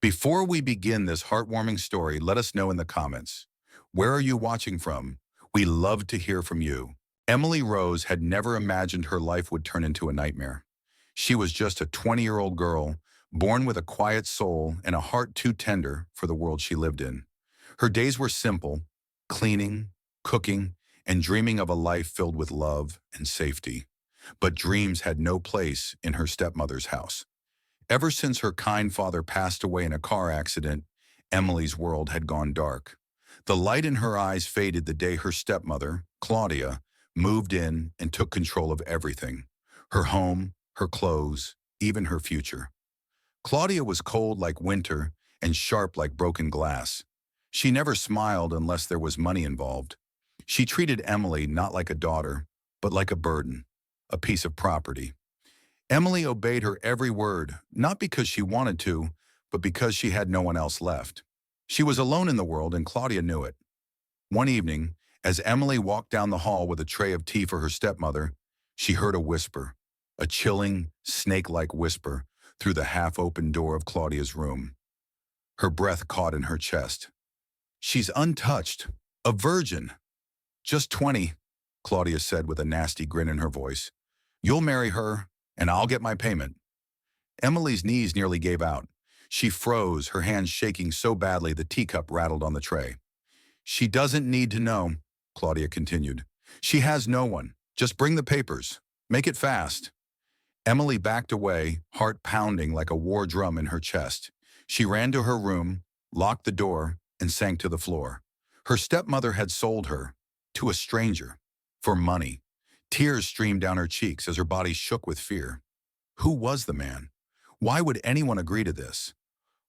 Before we begin this heartwarming story, let us know in the comments. Where are you watching from? We love to hear from you. Emily Rose had never imagined her life would turn into a nightmare. She was just a 20-year-old girl, born with a quiet soul and a heart too tender for the world she lived in. Her days were simple, cleaning, cooking, and dreaming of a life filled with love and safety. But dreams had no place in her stepmother's house. Ever since her kind father passed away in a car accident, Emily's world had gone dark. The light in her eyes faded the day her stepmother, Claudia, moved in and took control of everything. Her home, her clothes, even her future. Claudia was cold like winter and sharp like broken glass. She never smiled unless there was money involved. She treated Emily not like a daughter, but like a burden, a piece of property. Emily obeyed her every word, not because she wanted to, but because she had no one else left. She was alone in the world, and Claudia knew it. One evening, as Emily walked down the hall with a tray of tea for her stepmother, she heard a whisper, a chilling, snake-like whisper, through the half-open door of Claudia's room. Her breath caught in her chest. "She's untouched, a virgin. Just 20, Claudia said with a nasty grin in her voice. "You'll marry her, and I'll get my payment." Emily's knees nearly gave out. She froze, her hands shaking so badly the teacup rattled on the tray. "She doesn't need to know," Claudia continued. "She has no one. Just bring the papers. Make it fast." Emily backed away, heart pounding like a war drum in her chest. She ran to her room, locked the door, and sank to the floor. Her stepmother had sold her to a stranger for money. Tears streamed down her cheeks as her body shook with fear. Who was the man? Why would anyone agree to this?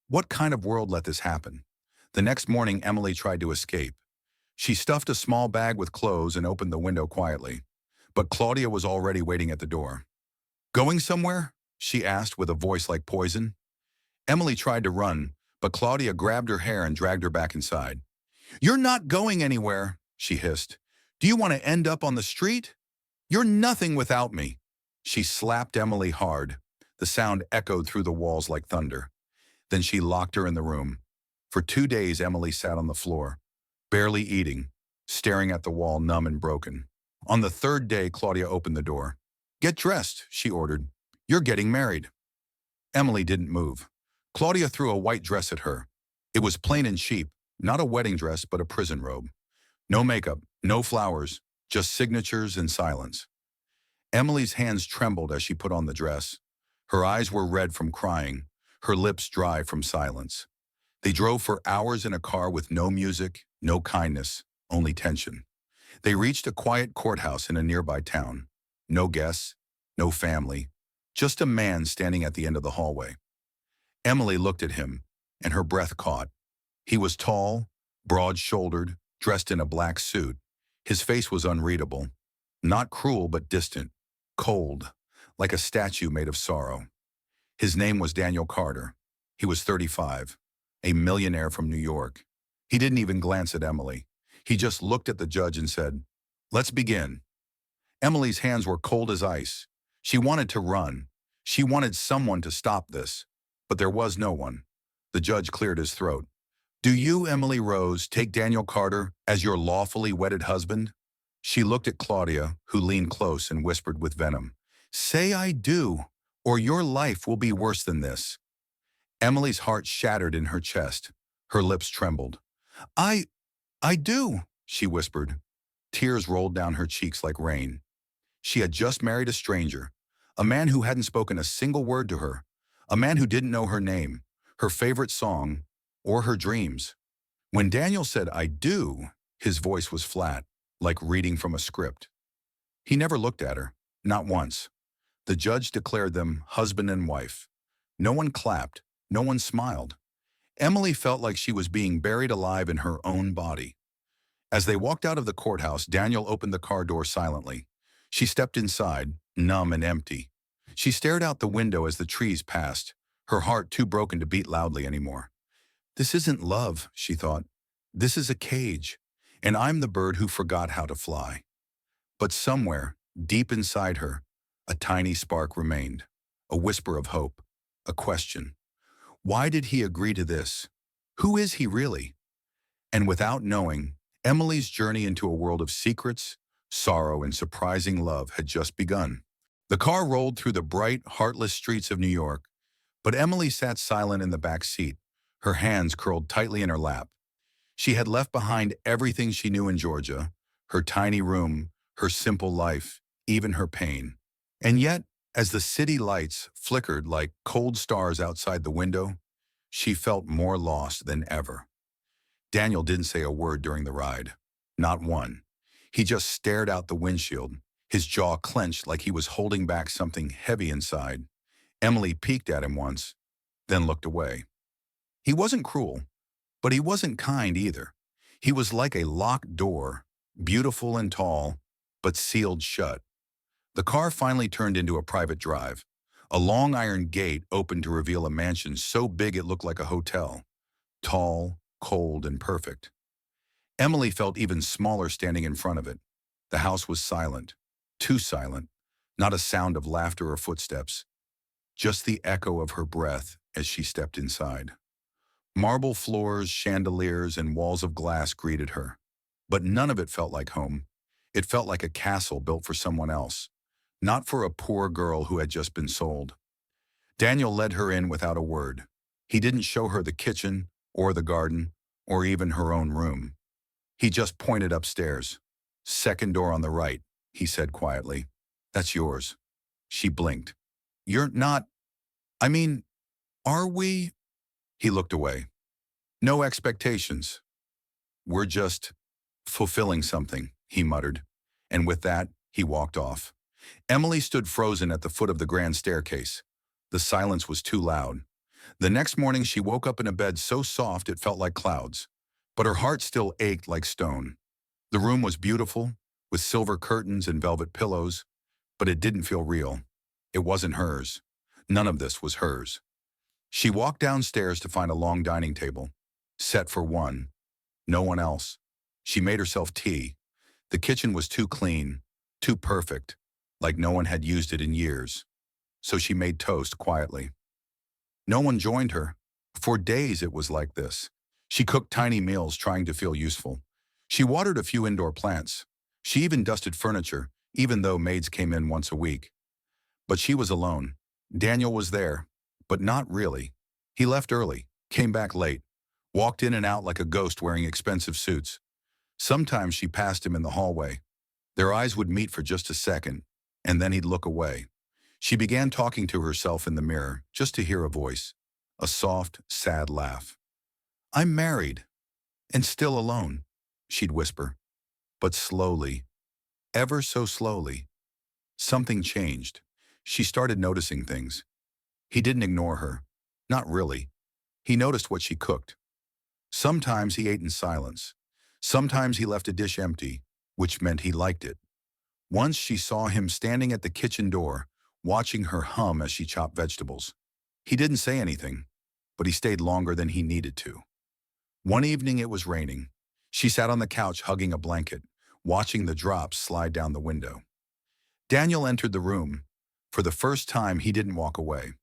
What kind of world let this happen? The next morning, Emily tried to escape. She stuffed a small bag with clothes and opened the window quietly. But Claudia was already waiting at the door. "Going somewhere?" she asked with a voice like poison. Emily tried to run, but Claudia grabbed her hair and dragged her back inside. "You're not going anywhere," she hissed. "Do you want to end up on the street? You're nothing without me." She slapped Emily hard. The sound echoed through the walls like thunder. Then she locked her in the room. For 2 days, Emily sat on the floor, barely eating, staring at the wall, numb and broken. On the third day, Claudia opened the door. "Get dressed," she ordered. "You're getting married." Emily didn't move. Claudia threw a white dress at her. It was plain and cheap, not a wedding dress, but a prison robe. No makeup, no flowers, just signatures and silence. Emily's hands trembled as she put on the dress. Her eyes were red from crying, her lips dry from silence. They drove for hours in a car with no music, no kindness, only tension. They reached a quiet courthouse in a nearby town. No guests, no family, just a man standing at the end of the hallway. Emily looked at him, and her breath caught. He was tall, broad-shouldered, dressed in a black suit. His face was unreadable, not cruel but distant, cold, like a statue made of sorrow. His name was Daniel Carter. He was 35, a millionaire from New York. He didn't even glance at Emily. He just looked at the judge and said, "Let's begin." Emily's hands were cold as ice. She wanted to run. She wanted someone to stop this, but there was no one. The judge cleared his throat. "Do you, Emily Rose, take Daniel Carter as your lawfully wedded husband?" She looked at Claudia, who leaned close and whispered with venom, "Say I do, or your life will be worse than this." Emily's heart shattered in her chest. Her lips trembled. I I do," she whispered. Tears rolled down her cheeks like rain. She had just married a stranger, a man who hadn't spoken a single word to her, a man who didn't know her name, her favorite song, or her dreams. When Daniel said, "I do," his voice was flat, like reading from a script. He never looked at her, not once. The judge declared them husband and wife. No one clapped, no one smiled. Emily felt like she was being buried alive in her own body. As they walked out of the courthouse, Daniel opened the car door silently. She stepped inside, numb and empty. She stared out the window as the trees passed, her heart too broken to beat loudly anymore. "This isn't love," she thought. "This is a cage, and I'm the bird who forgot how to fly." But somewhere, deep inside her, a tiny spark remained, a whisper of hope, a question. Why did he agree to this? Who is he really? And without knowing, Emily's journey into a world of secrets, sorrow, and surprising love had just begun. The car rolled through the bright, heartless streets of New York, but Emily sat silent in the back seat, her hands curled tightly in her lap. She had left behind everything she knew in Georgia, her tiny room, her simple life, even her pain. And yet, as the city lights flickered like cold stars outside the window, she felt more lost than ever. Daniel didn't say a word during the ride. Not one. He just stared out the windshield, his jaw clenched like he was holding back something heavy inside. Emily peeked at him once, then looked away. He wasn't cruel, but he wasn't kind either. He was like a locked door, beautiful and tall, but sealed shut. The car finally turned into a private drive. A long iron gate opened to reveal a mansion so big it looked like a hotel. Tall, cold, and perfect. Emily felt even smaller standing in front of it. The house was silent. Too silent. Not a sound of laughter or footsteps. Just the echo of her breath as she stepped inside. Marble floors, chandeliers, and walls of glass greeted her. But none of it felt like home. It felt like a castle built for someone else, not for a poor girl who had just been sold. Daniel led her in without a word. He didn't show her the kitchen, or the garden, or even her own room. He just pointed upstairs. "Second door on the right," he said quietly. "That's yours." She blinked. "You're not, I mean, are we?" He looked away. "No expectations. We're just fulfilling something," he muttered. And with that, he walked off. Emily stood frozen at the foot of the grand staircase. The silence was too loud. The next morning she woke up in a bed so soft it felt like clouds, but her heart still ached like stone. The room was beautiful, with silver curtains and velvet pillows, but it didn't feel real. It wasn't hers. None of this was hers. She walked downstairs to find a long dining table, set for one. No one else. She made herself tea. The kitchen was too clean, too perfect, like no one had used it in years. So she made toast quietly. No one joined her. For days it was like this. She cooked tiny meals trying to feel useful. She watered a few indoor plants. She even dusted furniture, even though maids came in once a week. But she was alone. Daniel was there, but not really. He left early, came back late, walked in and out like a ghost wearing expensive suits. Sometimes she passed him in the hallway. Their eyes would meet for just a second, and then he'd look away. She began talking to herself in the mirror, just to hear a voice. A soft, sad laugh. "I'm married, and still alone," she'd whisper. But slowly, ever so slowly, something changed. She started noticing things. He didn't ignore her. Not really. He noticed what she cooked. Sometimes he ate in silence. Sometimes he left a dish empty, which meant he liked it. Once she saw him standing at the kitchen door, watching her hum as she chopped vegetables. He didn't say anything, but he stayed longer than he needed to. One evening it was raining. She sat on the couch hugging a blanket, watching the drops slide down the window. Daniel entered the room. For the first time, he didn't walk away.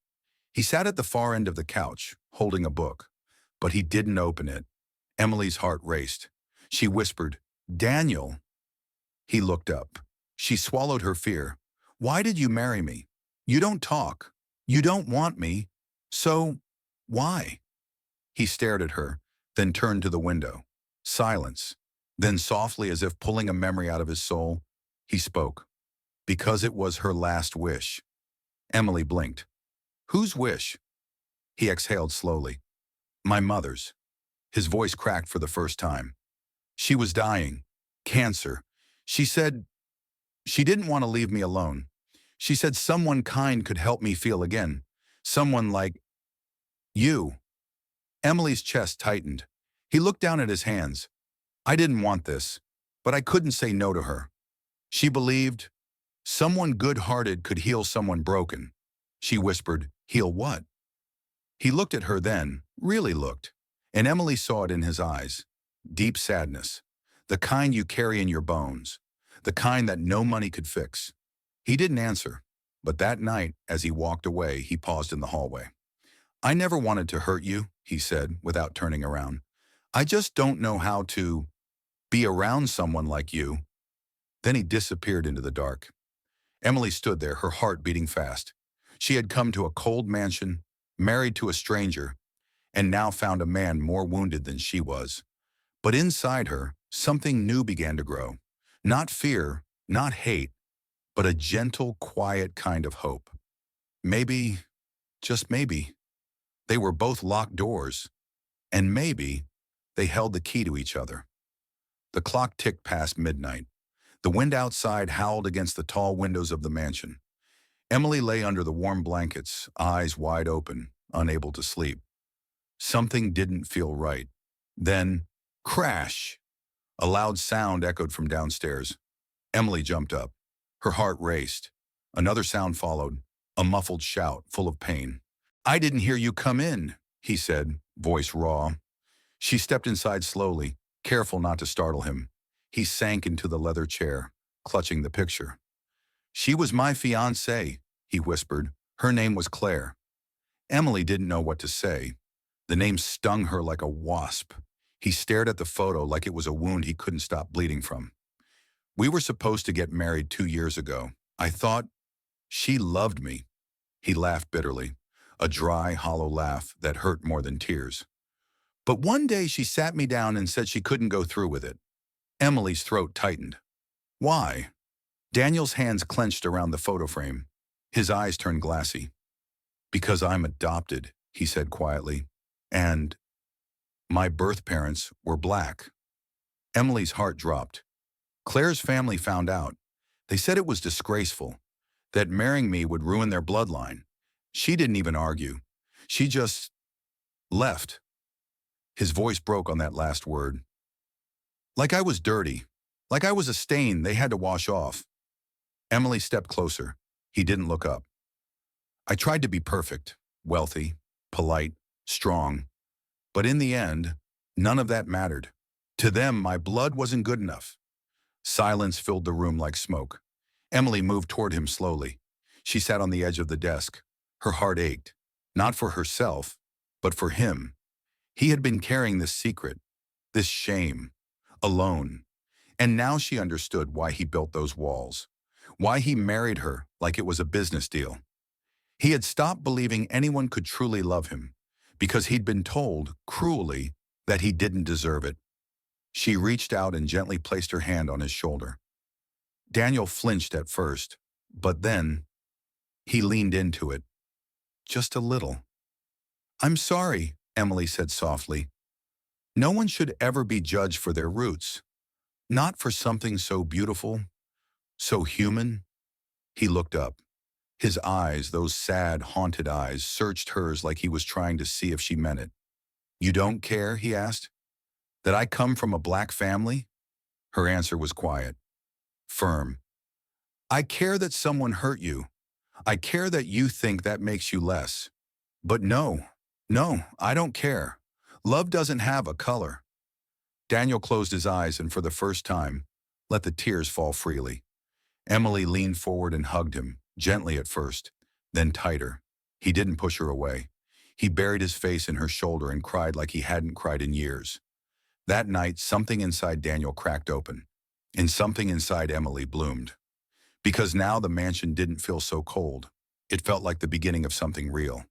He sat at the far end of the couch, holding a book, but he didn't open it. Emily's heart raced. She whispered, "Daniel." He looked up. She swallowed her fear. "Why did you marry me? You don't talk. You don't want me. So, why?" He stared at her, then turned to the window. Silence. Then softly, as if pulling a memory out of his soul, he spoke. "Because it was her last wish." Emily blinked. "Whose wish?" He exhaled slowly. "My mother's." His voice cracked for the first time. "She was dying. Cancer. She said she didn't want to leave me alone. She said someone kind could help me feel again. Someone like you." Emily's chest tightened. He looked down at his hands. "I didn't want this, but I couldn't say no to her. She believed someone good-hearted could heal someone broken." She whispered, "Heal what?" He looked at her then, really looked, and Emily saw it in his eyes. Deep sadness. The kind you carry in your bones. The kind that no money could fix. He didn't answer, but that night, as he walked away, he paused in the hallway. I never wanted to hurt you, he said without turning around. I just don't know how to be around someone like you. Then he disappeared into the dark. Emily stood there, her heart beating fast. She had come to a cold mansion, married to a stranger, and now found a man more wounded than she was. But inside her, something new began to grow. Not fear, not hate, but a gentle, quiet kind of hope. Maybe, just maybe, they were both locked doors, and maybe they held the key to each other. The clock ticked past midnight. The wind outside howled against the tall windows of the mansion. Emily lay under the warm blankets, eyes wide open, unable to sleep. Something didn't feel right. Then, crash! A loud sound echoed from downstairs. Emily jumped up. Her heart raced. Another sound followed, a muffled shout full of pain. I didn't hear you come in, he said, voice raw. She stepped inside slowly, careful not to startle him. He sank into the leather chair, clutching the picture. She was my fiancée, he whispered. Her name was Claire. Emily didn't know what to say. The name stung her like a wasp. He stared at the photo like it was a wound he couldn't stop bleeding from. We were supposed to get married 2 years ago. I thought she loved me. He laughed bitterly, a dry, hollow laugh that hurt more than tears. But one day she sat me down and said she couldn't go through with it. Emily's throat tightened. Why? Daniel's hands clenched around the photo frame. His eyes turned glassy. Because I'm adopted, he said quietly. And my birth parents were black. Emily's heart dropped. Claire's family found out. They said it was disgraceful, that marrying me would ruin their bloodline. She didn't even argue. She just left. His voice broke on that last word. Like I was dirty. Like I was a stain they had to wash off. Emily stepped closer. He didn't look up. I tried to be perfect, wealthy, polite, strong. But in the end, none of that mattered. To them, my blood wasn't good enough. Silence filled the room like smoke. Emily moved toward him slowly. She sat on the edge of the desk. Her heart ached, not for herself, but for him. He had been carrying this secret, this shame, alone. And now she understood why he built those walls, why he married her like it was a business deal. He had stopped believing anyone could truly love him because he'd been told, cruelly, that he didn't deserve it. She reached out and gently placed her hand on his shoulder. Daniel flinched at first, but then he leaned into it. Just a little. I'm sorry, Emily said softly. No one should ever be judged for their roots. Not for something so beautiful, so human. He looked up. His eyes, those sad, haunted eyes, searched hers like he was trying to see if she meant it. You don't care, he asked, that I come from a black family? Her answer was quiet, firm. I care that someone hurt you. I care that you think that makes you less. But no, I don't care. Love doesn't have a color. Daniel closed his eyes and for the first time, let the tears fall freely. Emily leaned forward and hugged him, gently at first, then tighter. He didn't push her away. He buried his face in her shoulder and cried like he hadn't cried in years. That night, something inside Daniel cracked open, and something inside Emily bloomed. Because now the mansion didn't feel so cold. It felt like the beginning of something real.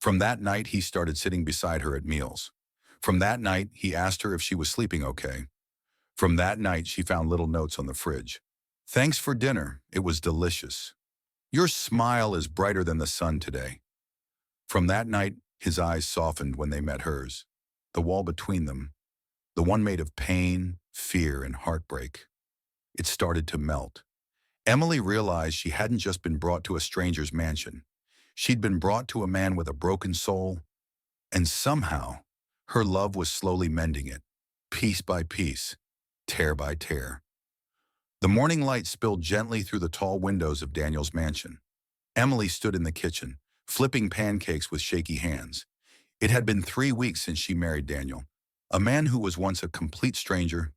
From that night, he started sitting beside her at meals. From that night, he asked her if she was sleeping okay. From that night, she found little notes on the fridge. Thanks for dinner. It was delicious. Your smile is brighter than the sun today. From that night, his eyes softened when they met hers. The wall between them, the one made of pain, fear, and heartbreak, it started to melt. Emily realized she hadn't just been brought to a stranger's mansion. She'd been brought to a man with a broken soul, and somehow, her love was slowly mending it, piece by piece, tear by tear. The morning light spilled gently through the tall windows of Daniel's mansion. Emily stood in the kitchen, flipping pancakes with shaky hands. It had been 3 weeks since she married Daniel, a man who was once a complete stranger.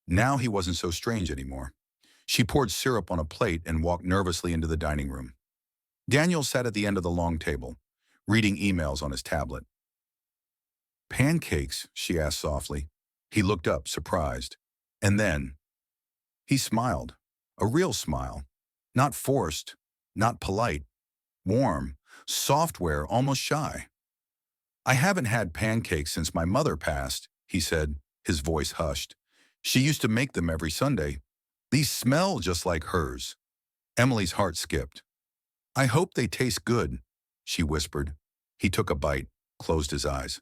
Now he wasn't so strange anymore. She poured syrup on a plate and walked nervously into the dining room. Daniel sat at the end of the long table, reading emails on his tablet. Pancakes? She asked softly. He looked up, surprised. And then he smiled. A real smile. Not forced, not polite, warm, software, almost shy. I haven't had pancakes since my mother passed, he said, his voice hushed. She used to make them every Sunday. These smell just like hers. Emily's heart skipped. I hope they taste good, she whispered. He took a bite, closed his eyes.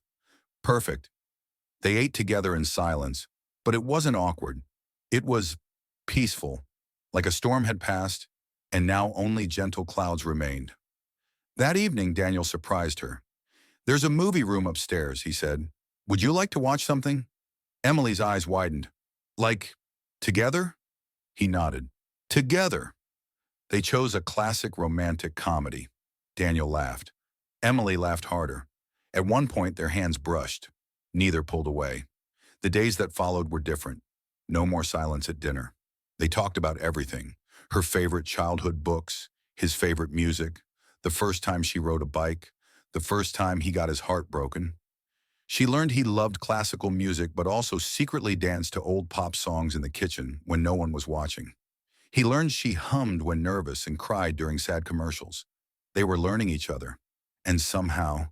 Perfect. They ate together in silence, but it wasn't awkward. It was peaceful, like a storm had passed, and now only gentle clouds remained. That evening, Daniel surprised her. There's a movie room upstairs, he said. Would you like to watch something? Emily's eyes widened. Like, together? He nodded. Together. They chose a classic romantic comedy. Daniel laughed. Emily laughed harder. At one point, their hands brushed. Neither pulled away. The days that followed were different. No more silence at dinner. They talked about everything. Her favorite childhood books, his favorite music, the first time she rode a bike, the first time he got his heart broken. She learned he loved classical music but also secretly danced to old pop songs in the kitchen when no one was watching. He learned she hummed when nervous and cried during sad commercials. They were learning each other, and somehow,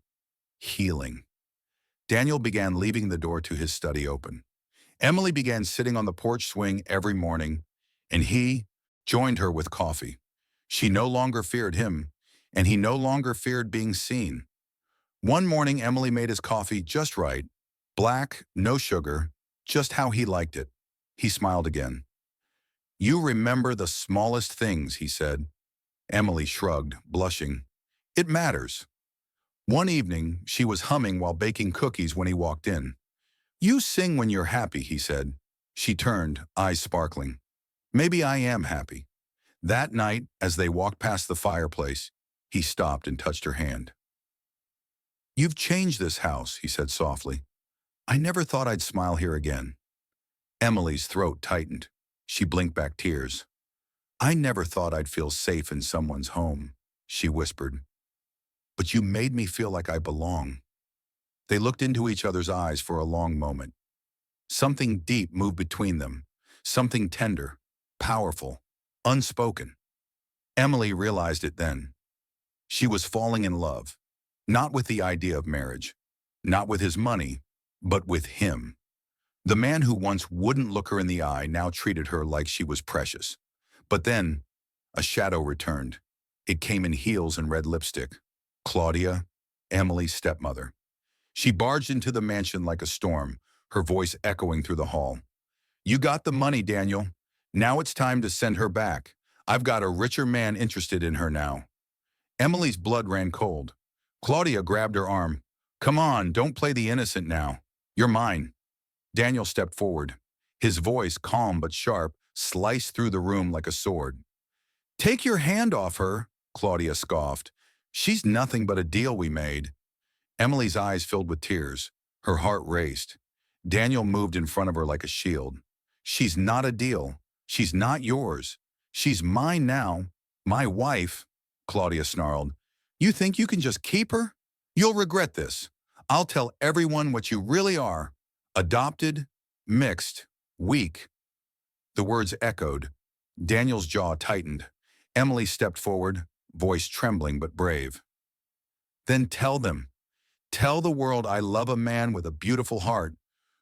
healing. Daniel began leaving the door to his study open. Emily began sitting on the porch swing every morning, and he joined her with coffee. She no longer feared him, and he no longer feared being seen. One morning, Emily made his coffee just right, black, no sugar, just how he liked it. He smiled again. You remember the smallest things, he said. Emily shrugged, blushing. It matters. One evening, she was humming while baking cookies when he walked in. You sing when you're happy, he said. She turned, eyes sparkling. Maybe I am happy. That night, as they walked past the fireplace, he stopped and touched her hand. You've changed this house, he said softly. I never thought I'd smile here again. Emily's throat tightened. She blinked back tears. I never thought I'd feel safe in someone's home, she whispered. But you made me feel like I belong. They looked into each other's eyes for a long moment. Something deep moved between them, something tender, powerful, unspoken. Emily realized it then. She was falling in love, not with the idea of marriage, not with his money, but with him. The man who once wouldn't look her in the eye now treated her like she was precious. But then, a shadow returned. It came in heels and red lipstick. Claudia, Emily's stepmother. She barged into the mansion like a storm, her voice echoing through the hall. You got the money, Daniel. Now it's time to send her back. I've got a richer man interested in her now. Emily's blood ran cold. Claudia grabbed her arm. Come on, don't play the innocent now. You're mine. Daniel stepped forward. His voice, calm but sharp, sliced through the room like a sword. Take your hand off her, Claudia scoffed. She's nothing but a deal we made. Emily's eyes filled with tears. Her heart raced. Daniel moved in front of her like a shield. She's not a deal. She's not yours. She's mine now. My wife, Claudia snarled. You think you can just keep her? You'll regret this. I'll tell everyone what you really are. Adopted, mixed, weak. The words echoed. Daniel's jaw tightened. Emily stepped forward, voice trembling but brave. Then tell them. Tell the world I love a man with a beautiful heart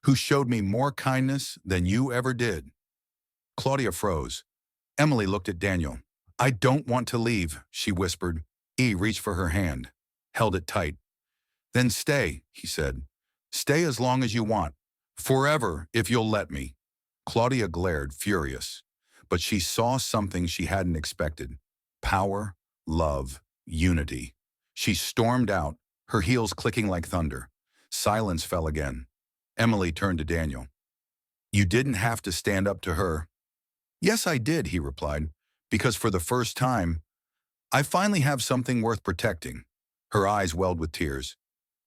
who showed me more kindness than you ever did. Claudia froze. Emily looked at Daniel. I don't want to leave, she whispered. He reached for her hand, held it tight. Then stay, he said. Stay as long as you want. Forever, if you'll let me. Claudia glared, furious. But she saw something she hadn't expected. Power, love, unity. She stormed out, her heels clicking like thunder. Silence fell again. Emily turned to Daniel. You didn't have to stand up to her. Yes, I did, he replied, because for the first time, I finally have something worth protecting. Her eyes welled with tears.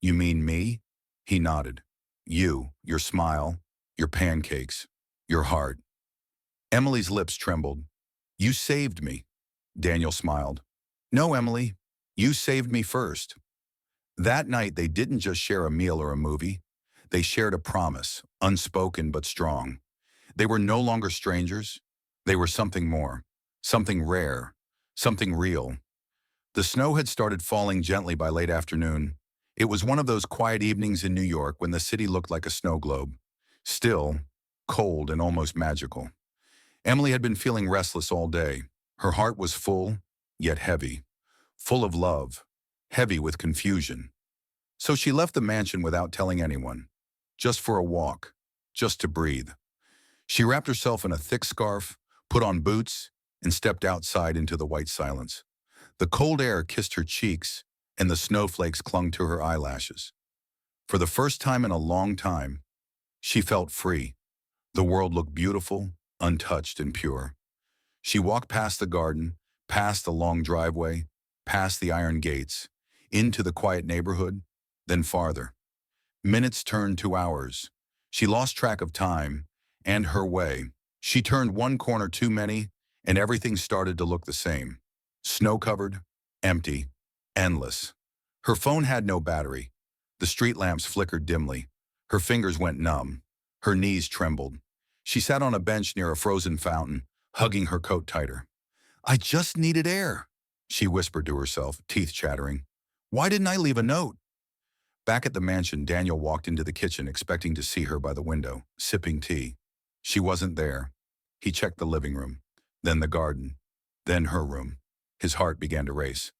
You mean me? He nodded. You, your smile, your pancakes, your heart. Emily's lips trembled. You saved me. Daniel smiled. No, Emily, you saved me first. That night, they didn't just share a meal or a movie. They shared a promise, unspoken but strong. They were no longer strangers. They were something more, something rare, something real. The snow had started falling gently by late afternoon. It was one of those quiet evenings in New York when the city looked like a snow globe. Still, cold and almost magical. Emily had been feeling restless all day. Her heart was full, yet heavy. Full of love, heavy with confusion. So she left the mansion without telling anyone. Just for a walk. Just to breathe. She wrapped herself in a thick scarf, put on boots, and stepped outside into the white silence. The cold air kissed her cheeks, and the snowflakes clung to her eyelashes. For the first time in a long time, she felt free. The world looked beautiful, untouched, and pure. She walked past the garden, past the long driveway, past the iron gates, into the quiet neighborhood, then farther. Minutes turned to hours. She lost track of time and her way. She turned one corner too many, and everything started to look the same. Snow-covered, empty, endless. Her phone had no battery. The street lamps flickered dimly. Her fingers went numb. Her knees trembled. She sat on a bench near a frozen fountain, hugging her coat tighter. "I just needed air," she whispered to herself, teeth chattering. "Why didn't I leave a note?" Back at the mansion, Daniel walked into the kitchen expecting to see her by the window, sipping tea. She wasn't there. He checked the living room, then the garden, then her room. His heart began to race.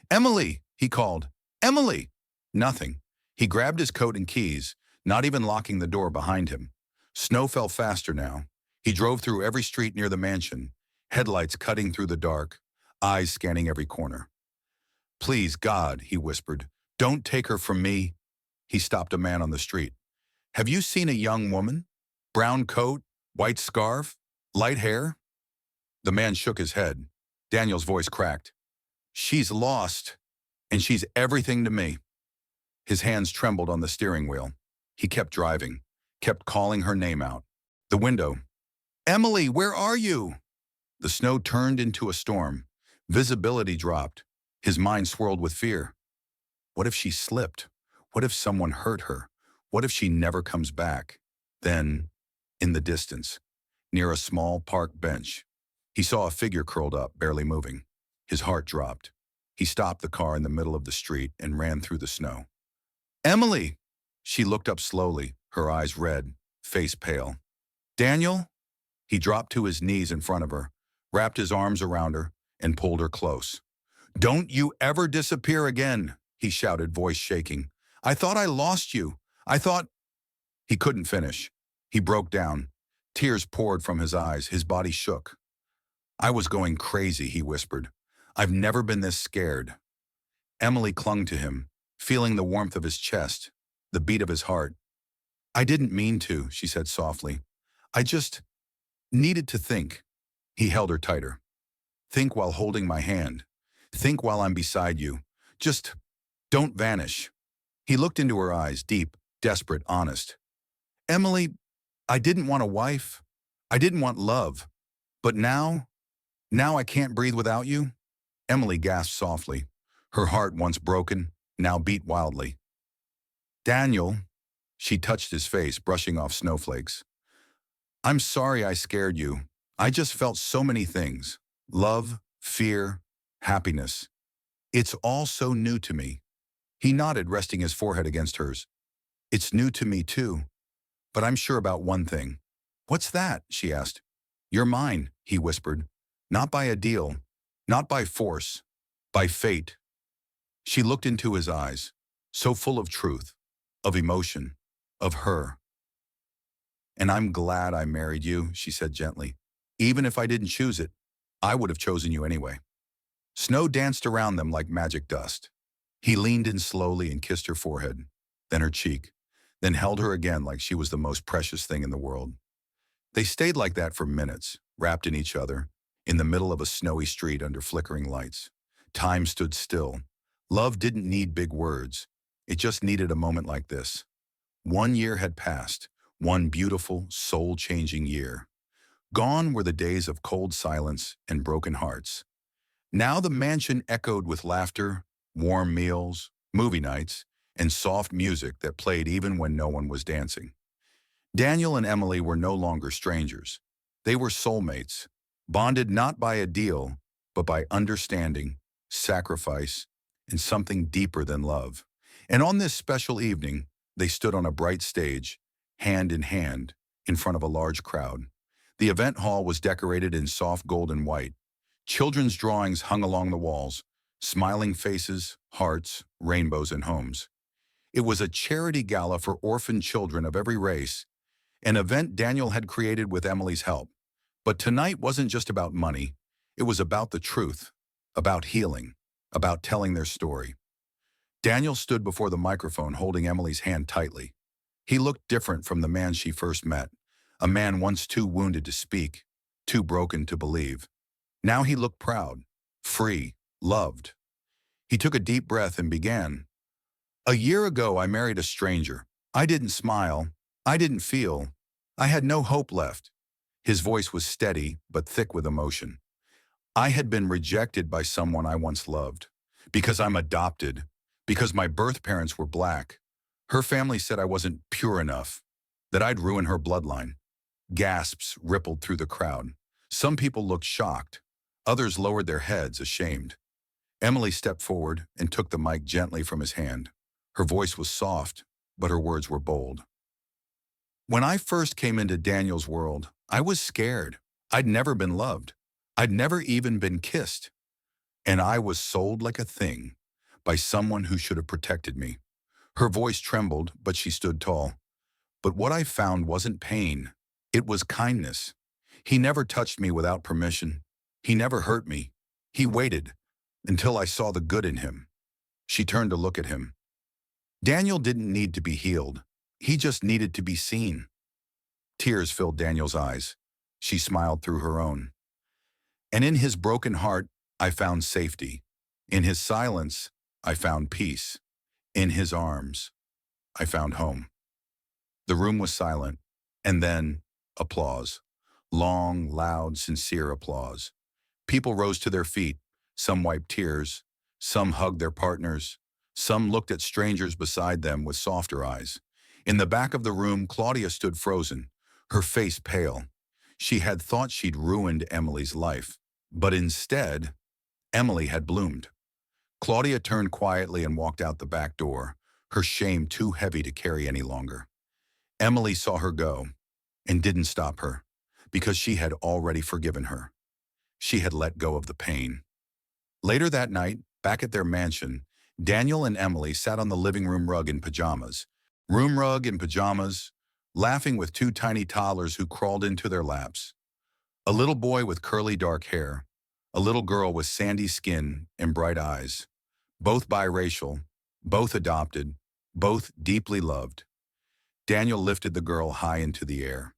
"Emily!" he called. "Emily!" Nothing. He grabbed his coat and keys, not even locking the door behind him. Snow fell faster now. He drove through every street near the mansion, headlights cutting through the dark, eyes scanning every corner. "Please, God," he whispered, "don't take her from me." He stopped a man on the street. "Have you seen a young woman? Brown coat, white scarf, light hair?" The man shook his head. Daniel's voice cracked. "She's lost, and she's everything to me." His hands trembled on the steering wheel. He kept driving, kept calling her name out. The window. "Emily, where are you?" The snow turned into a storm. Visibility dropped. His mind swirled with fear. What if she slipped? What if someone hurt her? What if she never comes back? Then, in the distance, near a small park bench, he saw a figure curled up, barely moving. His heart dropped. He stopped the car in the middle of the street and ran through the snow. "Emily!" She looked up slowly, her eyes red, face pale. "Daniel?" He dropped to his knees in front of her, wrapped his arms around her, and pulled her close. "Don't you ever disappear again," he shouted, voice shaking. "I thought I lost you. I thought—" He couldn't finish. He broke down. Tears poured from his eyes. His body shook. "I was going crazy," he whispered. "I've never been this scared." Emily clung to him, feeling the warmth of his chest, the beat of his heart. "I didn't mean to," she said softly. "I just needed to think." He held her tighter. "Think while holding my hand. Think while I'm beside you. Just don't vanish." He looked into her eyes, deep, desperate, honest. "Emily, I didn't want a wife. I didn't want love. But now I can't breathe without you." Emily gasped softly. Her heart, once broken, now beat wildly. "Daniel," she touched his face, brushing off snowflakes. "I'm sorry I scared you. I just felt so many things. Love, fear, happiness. It's all so new to me." He nodded, resting his forehead against hers. "It's new to me too. But I'm sure about one thing." "What's that?" she asked. "You're mine," he whispered. "Not by a deal, not by force, by fate." She looked into his eyes, so full of truth, of emotion, of her. "And I'm glad I married you," she said gently. "Even if I didn't choose it, I would have chosen you anyway." Snow danced around them like magic dust. He leaned in slowly and kissed her forehead, then her cheek, then held her again like she was the most precious thing in the world. They stayed like that for minutes, wrapped in each other, in the middle of a snowy street under flickering lights. Time stood still. Love didn't need big words. It just needed a moment like this. 1 year had passed, one beautiful, soul-changing year. Gone were the days of cold silence and broken hearts. Now the mansion echoed with laughter, warm meals, movie nights, and soft music that played even when no one was dancing. Daniel and Emily were no longer strangers. They were soulmates, bonded not by a deal, but by understanding, sacrifice, and something deeper than love. And on this special evening, they stood on a bright stage, hand in front of a large crowd. The event hall was decorated in soft gold and white. Children's drawings hung along the walls, smiling faces, hearts, rainbows, and homes. It was a charity gala for orphan children of every race, an event Daniel had created with Emily's help. But tonight wasn't just about money. It was about the truth, about healing, about telling their story. Daniel stood before the microphone holding Emily's hand tightly. He looked different from the man she first met, a man once too wounded to speak, too broken to believe. Now he looked proud, free, loved. He took a deep breath and began. A year ago, I married a stranger. I didn't smile. I didn't feel. I had no hope left. His voice was steady, but thick with emotion. I had been rejected by someone I once loved. Because I'm adopted. Because my birth parents were black. Her family said I wasn't pure enough, that I'd ruin her bloodline. Gasps rippled through the crowd. Some people looked shocked. Others lowered their heads, ashamed. Emily stepped forward and took the mic gently from his hand. Her voice was soft, but her words were bold. When I first came into Daniel's world, I was scared. I'd never been loved. I'd never even been kissed. And I was sold like a thing by someone who should have protected me. Her voice trembled, but she stood tall. But what I found wasn't pain. It was kindness. He never touched me without permission. He never hurt me. He waited until I saw the good in him. She turned to look at him. Daniel didn't need to be healed. He just needed to be seen. Tears filled Daniel's eyes. She smiled through her own. And in his broken heart, I found safety. In his silence, I found peace. In his arms, I found home. The room was silent, and then applause. Long, loud, sincere applause. People rose to their feet. Some wiped tears. Some hugged their partners. Some looked at strangers beside them with softer eyes. In the back of the room, Claudia stood frozen, her face pale. She had thought she'd ruined Emily's life, but instead, Emily had bloomed. Claudia turned quietly and walked out the back door, her shame too heavy to carry any longer. Emily saw her go and didn't stop her because she had already forgiven her. She had let go of the pain. Later that night, back at their mansion, Daniel and Emily sat on the living room rug in pajamas. Room rug in pajamas, laughing with two tiny toddlers who crawled into their laps. A little boy with curly dark hair, a little girl with sandy skin and bright eyes. Both biracial, both adopted, both deeply loved. Daniel lifted the girl high into the air.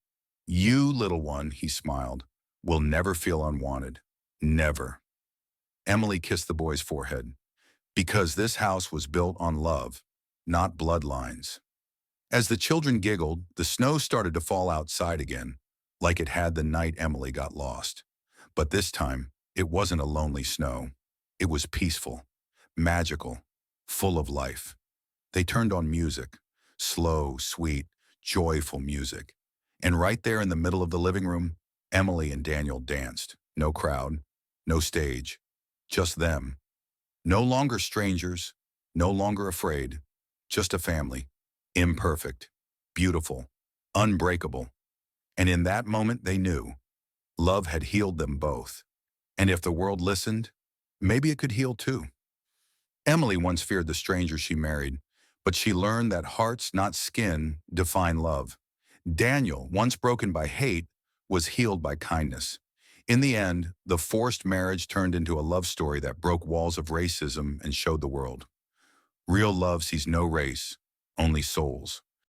You, little one, he smiled, will never feel unwanted. Never. Emily kissed the boy's forehead. Because this house was built on love, not bloodlines. As the children giggled, the snow started to fall outside again, like it had the night Emily got lost. But this time, it wasn't a lonely snow. It was peaceful, magical, full of life. They turned on music, slow, sweet, joyful music. And right there in the middle of the living room, Emily and Daniel danced. No crowd, no stage, just them. No longer strangers, no longer afraid, just a family, imperfect, beautiful, unbreakable. And in that moment they knew, love had healed them both. And if the world listened, maybe it could heal too. Emily once feared the stranger she married, but she learned that hearts, not skin, define love. Daniel, once broken by hate, was healed by kindness. In the end, the forced marriage turned into a love story that broke walls of racism and showed the world. Real love sees no race, only souls.